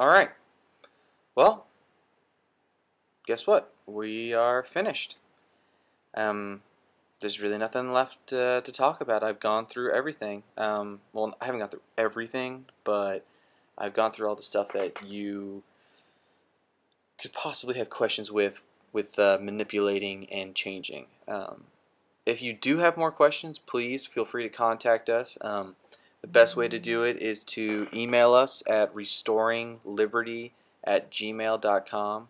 Alright, well, guess what? We are finished. There's really nothing left to talk about. I've gone through everything. Well, I haven't gone through everything, but I've gone through all the stuff that you could possibly have questions with manipulating and changing. If you do have more questions, please feel free to contact us. The best way to do it is to email us at restoringliberty@gmail.com.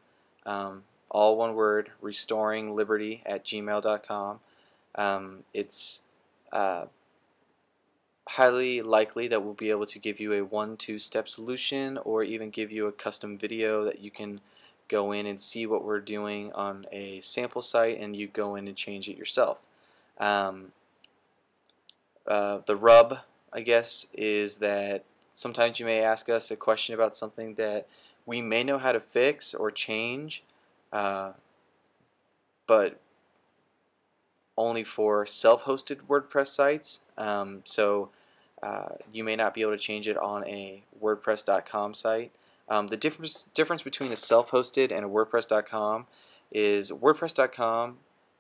All one word, restoringliberty@gmail.com. It's highly likely that we'll be able to give you a 1-2 step solution, or even give you a custom video that you can go in and see what we're doing on a sample site, and you go in and change it yourself. The rub, I guess, is that sometimes you may ask us a question about something that we may know how to fix or change, but only for self-hosted WordPress sites. So you may not be able to change it on a WordPress.com site. The difference between a self-hosted and a WordPress.com is WordPress.com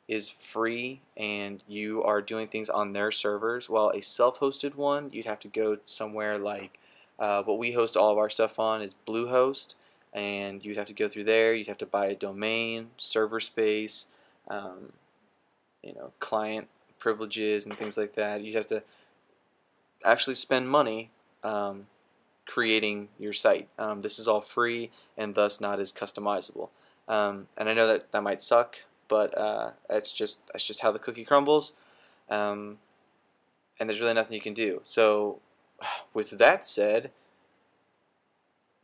is free and you are doing things on their servers, while a self-hosted one, you'd have to go somewhere like what we host all of our stuff on is Bluehost, and you'd have to go through there. You'd have to buy a domain, server space, client privileges and things like that. You'd have to actually spend money creating your site. This is all free and thus not as customizable. And I know that might suck, but that's just how the cookie crumbles, and there's really nothing you can do. So with that said,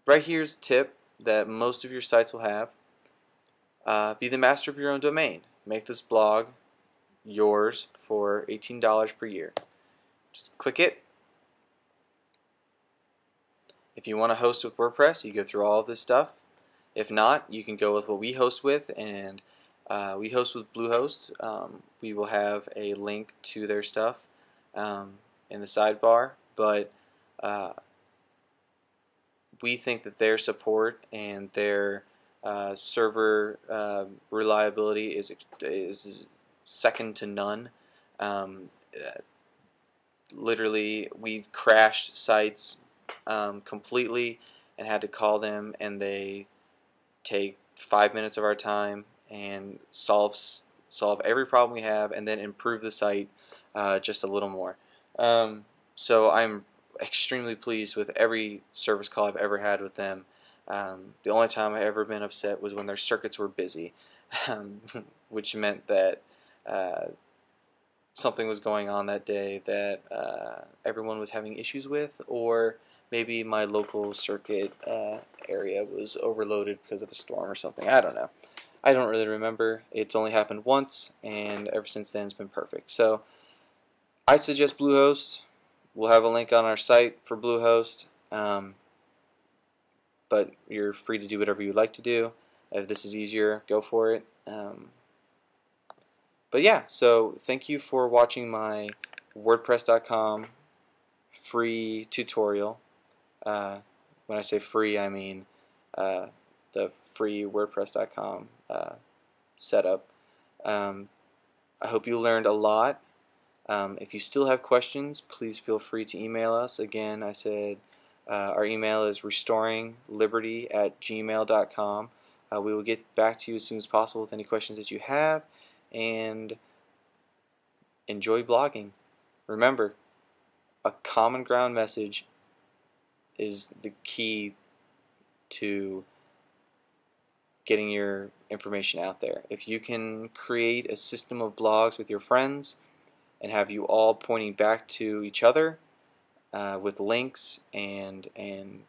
right here's a tip that most of your sites will have. Be the master of your own domain. Make this blog yours for $18 per year. Just click it. If you want to host with WordPress, you go through all of this stuff. If not, you can go with what we host with, and we host with Bluehost. We will have a link to their stuff in the sidebar, but we think that their support and their server reliability is second to none. Literally, we've crashed sites completely and had to call them, and they take 5 minutes of our time and solve every problem we have, and then improve the site just a little more. So I'm extremely pleased with every service call I've ever had with them. The only time I've ever been upset was when their circuits were busy, which meant that something was going on that day that everyone was having issues with, or maybe my local circuit area was overloaded because of a storm or something. I don't know. I don't really remember. It's only happened once, and ever since then it's been perfect. So I suggest Bluehost. We'll have a link on our site for Bluehost, but you're free to do whatever you'd like to do. If this is easier, go for it. But yeah, so thank you for watching my WordPress.com free tutorial. When I say free, I mean the free WordPress.com setup. I hope you learned a lot. If you still have questions, please feel free to email us. Again, I said our email is restoringliberty@gmail.com. We will get back to you as soon as possible with any questions that you have, and enjoy blogging. Remember, a common ground message is the key to getting your information out there. If you can create a system of blogs with your friends and have you all pointing back to each other with links and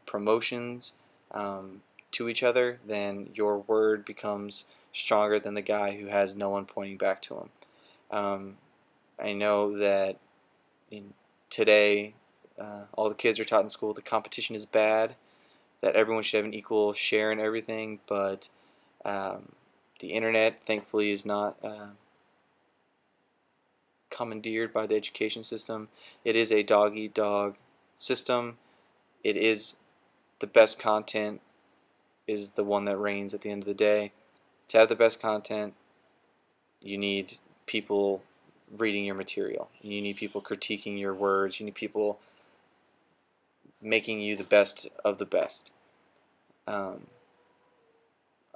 promotions to each other, then your word becomes stronger than the guy who has no one pointing back to him. I know that today all the kids are taught in school the competition is bad, that everyone should have an equal share in everything, but the internet, thankfully, is not commandeered by the education system. It is a dog-eat-dog system. It is the best content is the one that reigns at the end of the day. To have the best content, you need people reading your material. You need people critiquing your words. You need people making you the best of the best. I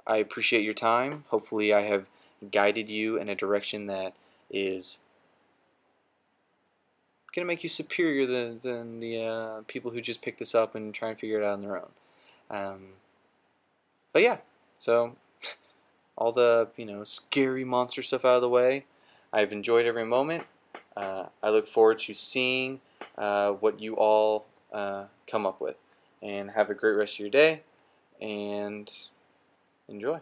appreciate your time. Hopefully I have guided you in a direction that is going to make you superior than the people who just pick this up and try and figure it out on their own. But yeah, so all the scary monster stuff out of the way. I've enjoyed every moment. I look forward to seeing what you all come up with. And have a great rest of your day, and enjoy.